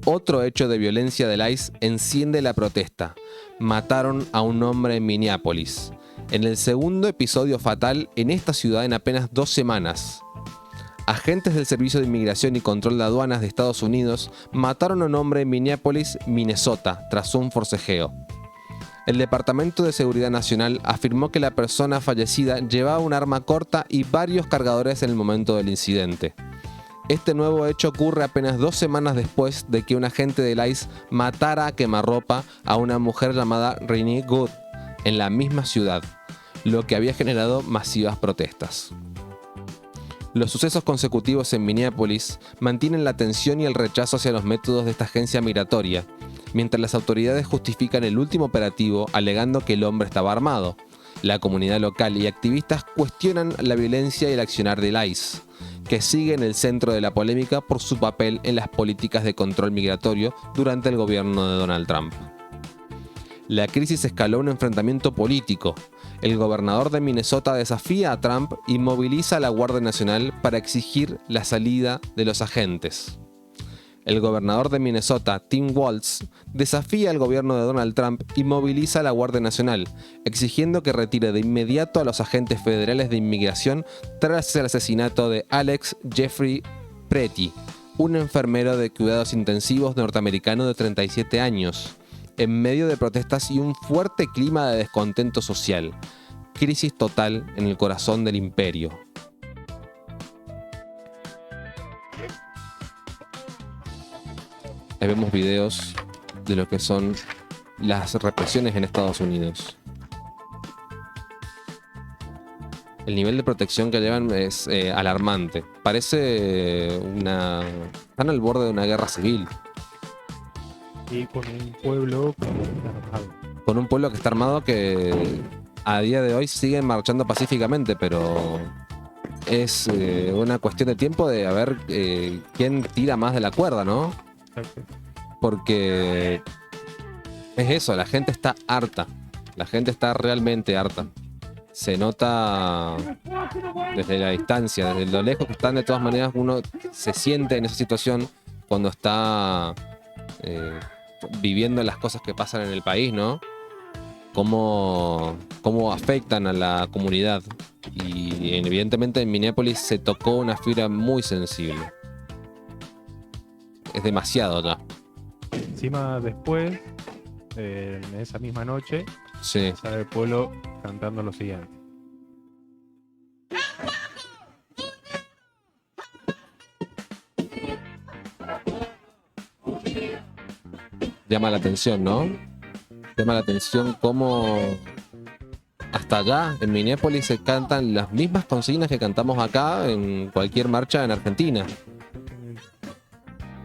Otro hecho de violencia del ICE enciende la protesta. Mataron a un hombre en Minneapolis, en el segundo episodio fatal en esta ciudad en apenas 2 semanas. Agentes del Servicio de Inmigración y Control de Aduanas de Estados Unidos mataron a un hombre en Minneapolis, Minnesota, tras un forcejeo. El Departamento de Seguridad Nacional afirmó que la persona fallecida llevaba un arma corta y varios cargadores en el momento del incidente. Este nuevo hecho ocurre apenas 2 semanas después de que un agente del ICE matara a quemarropa a una mujer llamada Renee Good en la misma ciudad, lo que había generado masivas protestas. Los sucesos consecutivos en Minneapolis mantienen la tensión y el rechazo hacia los métodos de esta agencia migratoria, mientras las autoridades justifican el último operativo alegando que el hombre estaba armado. La comunidad local y activistas cuestionan la violencia y el accionar del ICE, que sigue en el centro de la polémica por su papel en las políticas de control migratorio durante el gobierno de Donald Trump. La crisis escaló a un enfrentamiento político. El gobernador de Minnesota desafía a Trump y moviliza a la Guardia Nacional para exigir la salida de los agentes. El gobernador de Minnesota, Tim Walz, desafía al gobierno de Donald Trump y moviliza a la Guardia Nacional, exigiendo que retire de inmediato a los agentes federales de inmigración tras el asesinato de Alex Jeffrey Pretty, un enfermero de cuidados intensivos norteamericano de 37 años, en medio de protestas y un fuerte clima de descontento social. Crisis total en el corazón del imperio. Ahí vemos videos de lo que son las represiones en Estados Unidos. El nivel de protección que llevan es alarmante. Parece una... Están al borde de una guerra civil. Y con un pueblo que está armado. Con un pueblo que está armado que a día de hoy sigue marchando pacíficamente, pero es una cuestión de tiempo de a ver quién tira más de la cuerda, ¿no? Exacto. Porque es eso, la gente está harta. La gente está realmente harta. Se nota desde la distancia, desde lo lejos que están. De todas maneras, uno se siente en esa situación cuando está viviendo las cosas que pasan en el país, ¿no? Cómo afectan a la comunidad. Y evidentemente en Minneapolis se tocó una fibra muy sensible. Es demasiado ya. Encima después, en esa misma noche, Sí. sale el pueblo cantando lo siguiente. Llama la atención, ¿no? Llama la atención cómo hasta allá en Minneapolis se cantan las mismas consignas que cantamos acá en cualquier marcha en Argentina.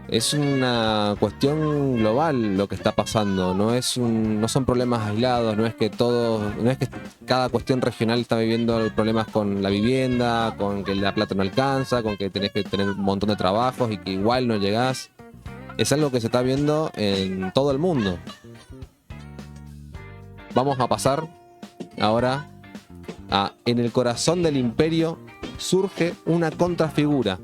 Es una cuestión global lo que está pasando, no son problemas aislados, no es que cada cuestión regional está viviendo problemas con la vivienda, con que la plata no alcanza, con que tenés que tener un montón de trabajos y que igual no llegás. Es algo que se está viendo en todo el mundo. Vamos a pasar ahora a en el corazón del imperio surge una contrafigura.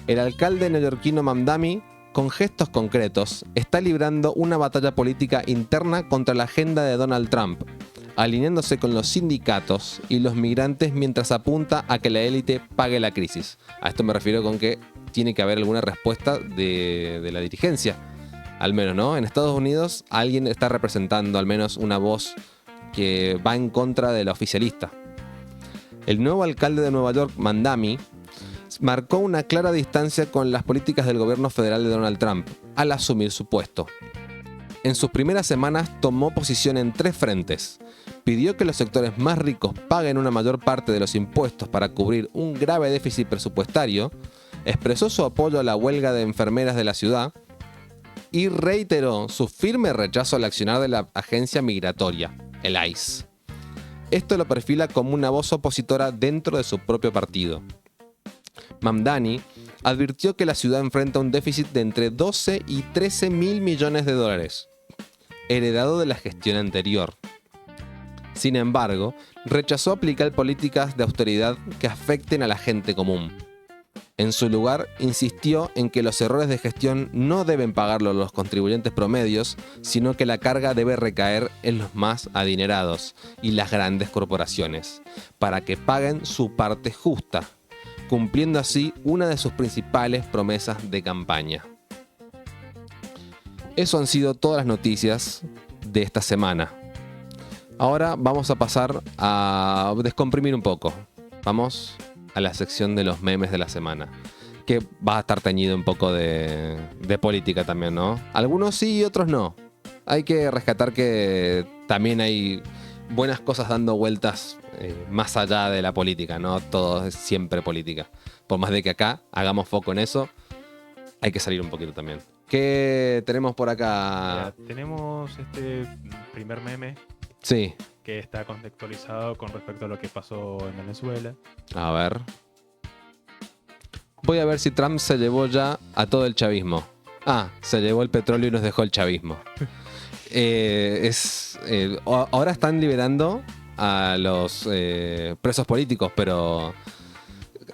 El alcalde neoyorquino Mamdani, con gestos concretos, está librando una batalla política interna contra la agenda de Donald Trump, alineándose con los sindicatos y los migrantes mientras apunta a que la élite pague la crisis. A esto me refiero con que tiene que haber alguna respuesta de la dirigencia, al menos, ¿no? En Estados Unidos alguien está representando al menos una voz que va en contra de la oficialista. El nuevo alcalde de Nueva York, Mamdani, marcó una clara distancia con las políticas del gobierno federal de Donald Trump al asumir su puesto. En sus primeras semanas tomó posición en 3 frentes. Pidió que los sectores más ricos paguen una mayor parte de los impuestos para cubrir un grave déficit presupuestario, expresó su apoyo a la huelga de enfermeras de la ciudad y reiteró su firme rechazo al accionar de la agencia migratoria, el ICE. Esto lo perfila como una voz opositora dentro de su propio partido. Mamdani advirtió que la ciudad enfrenta un déficit de entre 12 y 13 mil millones de dólares, heredado de la gestión anterior. Sin embargo, rechazó aplicar políticas de austeridad que afecten a la gente común. En su lugar, insistió en que los errores de gestión no deben pagarlos los contribuyentes promedios, sino que la carga debe recaer en los más adinerados y las grandes corporaciones, para que paguen su parte justa, cumpliendo así una de sus principales promesas de campaña. Eso han sido todas las noticias de esta semana. Ahora vamos a pasar a descomprimir un poco. Vamos a la sección de los memes de la semana, que va a estar teñido un poco de política también, ¿no? Algunos sí y otros no. Hay que rescatar que también hay buenas cosas dando vueltas más allá de la política, no todo es siempre política. Por más de que acá hagamos foco en eso, hay que salir un poquito también. ¿Qué tenemos por acá? Mira, tenemos este primer meme. Sí. que está contextualizado con respecto a lo que pasó en Venezuela. A ver. Voy a ver si Trump se llevó ya a todo el chavismo. Ah, se llevó el petróleo y nos dejó el chavismo. Ahora están liberando a los presos políticos, pero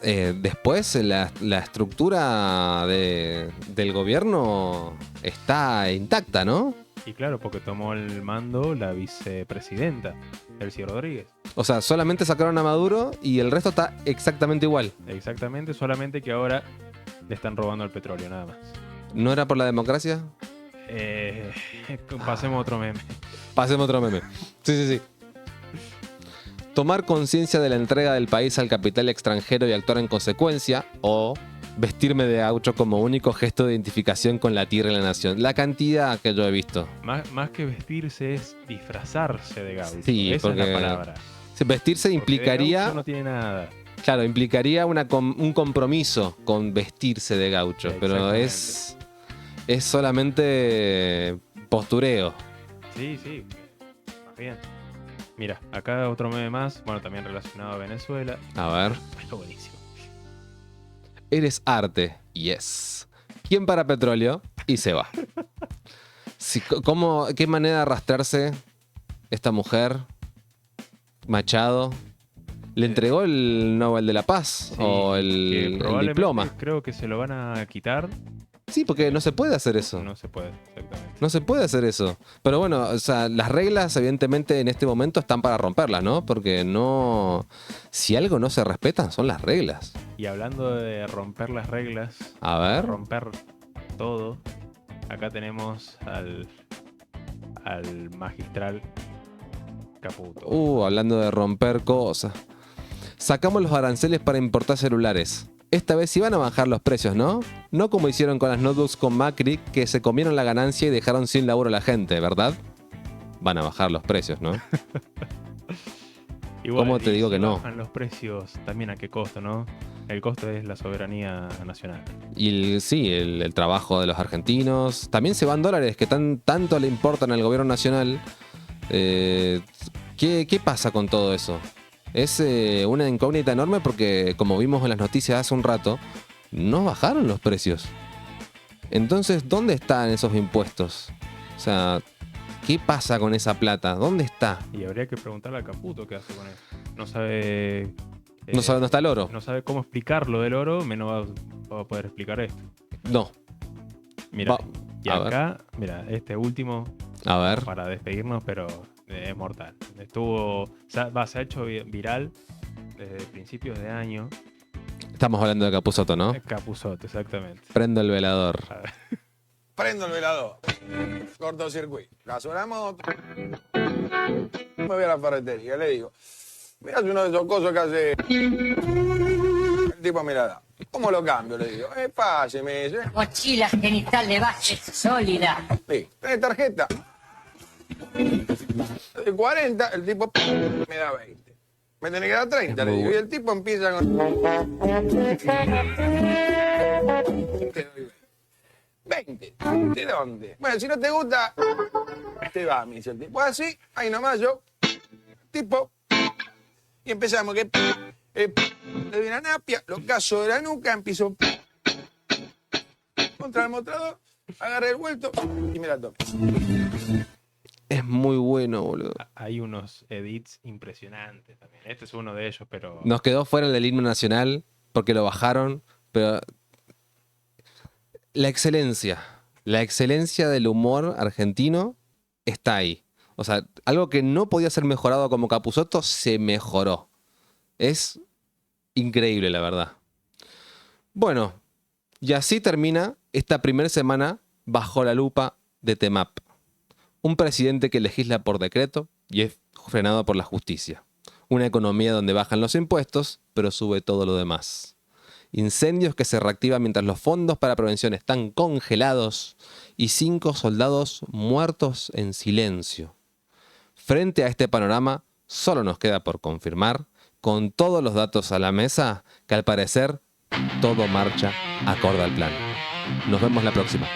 después la estructura del gobierno está intacta, ¿no? Y claro, porque tomó el mando la vicepresidenta, Delcy Rodríguez. O sea, solamente sacaron a Maduro y el resto está exactamente igual. Exactamente, solamente que ahora le están robando el petróleo, nada más. ¿No era por la democracia? Pasemos a otro meme. Pasemos otro meme. Sí. Tomar conciencia de la entrega del país al capital extranjero y actuar en consecuencia, o vestirme de gaucho como único gesto de identificación con la tierra y la nación. La cantidad que yo he visto. Más que vestirse es disfrazarse de gaucho. Sí, esa porque es la palabra. vestirse Porque implicaría... de gaucho no tiene nada. Claro, implicaría un compromiso con vestirse de gaucho, pero es solamente postureo. Sí, más bien. Mira, acá otro meme más, bueno, también relacionado a Venezuela. A ver. Pero buenísimo. Eres arte. Yes. ¿Quién para petróleo? Y se va. ¿Qué manera de arrastrarse esta mujer? Machado. ¿Le entregó el Nobel de la Paz? Sí, ¿O el diploma? Creo que se lo van a quitar. Sí, porque no se puede hacer eso. No se puede, exactamente. No se puede hacer eso. Pero bueno, o sea, las reglas evidentemente en este momento están para romperlas, ¿no? Porque no... Si algo no se respeta, son las reglas. Y hablando de romper las reglas, A ver. romper todo, acá tenemos al magistral Caputo. Hablando de romper cosas. Sacamos los aranceles para importar celulares. Esta vez sí van a bajar los precios, ¿no? No como hicieron con las notebooks con Macri, que se comieron la ganancia y dejaron sin laburo a la gente, ¿verdad? Van a bajar los precios, ¿no? Igual, ¿Cómo te digo que no? Bajan los precios, también a qué costo, ¿no? El costo es la soberanía nacional. Y el trabajo de los argentinos. También se van dólares que tanto le importan al gobierno nacional. ¿Qué pasa con todo eso? Es una incógnita enorme porque, como vimos en las noticias hace un rato, no bajaron los precios. Entonces, ¿dónde están esos impuestos? O sea, ¿qué pasa con esa plata? ¿Dónde está? Y habría que preguntarle a Caputo qué hace con eso. No sabe... No sabe dónde está el oro. No sabe cómo explicar lo del oro, menos va a poder explicar esto. No. Mira, y a acá, mira, este último, A ver. para despedirnos, pero es mortal. Se ha hecho viral desde principios de año. Estamos hablando de Capusotto, ¿no? Capusotto, exactamente. Prendo el velador. A ver. Prendo el velador. Cortocircuito. Gaso la moto. Me voy a la ferretería. Le digo, mirá uno de esos cosos que hace... El tipo me la da. ¿Cómo lo cambio? Le digo, es fácil, me dice. Mochila genital de base sólida. Sí, ¿tenés tarjeta? De 40, el tipo me da 20. Me tenés que dar 30, le digo. Y el tipo empieza con... Te doy 20. ¿De dónde? Bueno, si no te gusta, te va, me dice el tipo. Así, ahí nomás yo, tipo, y empezamos que... le doy una napia, lo caso de la nuca, empiezo... Contra el mostrador, agarré el vuelto y me la tomé. Es muy bueno, boludo. Hay unos edits impresionantes también. Este es uno de ellos, pero... Nos quedó fuera del himno nacional porque lo bajaron, pero la excelencia del humor argentino está ahí. O sea, algo que no podía ser mejorado como Capusotto se mejoró. Es increíble, la verdad. Bueno, y así termina esta primera semana bajo la lupa de TEMAP. Un presidente que legisla por decreto y es frenado por la justicia. Una economía donde bajan los impuestos, pero sube todo lo demás. Incendios que se reactivan mientras los fondos para prevención están congelados y 5 soldados muertos en silencio. Frente a este panorama, solo nos queda por confirmar, con todos los datos a la mesa, que al parecer todo marcha acorde al plan. Nos vemos la próxima.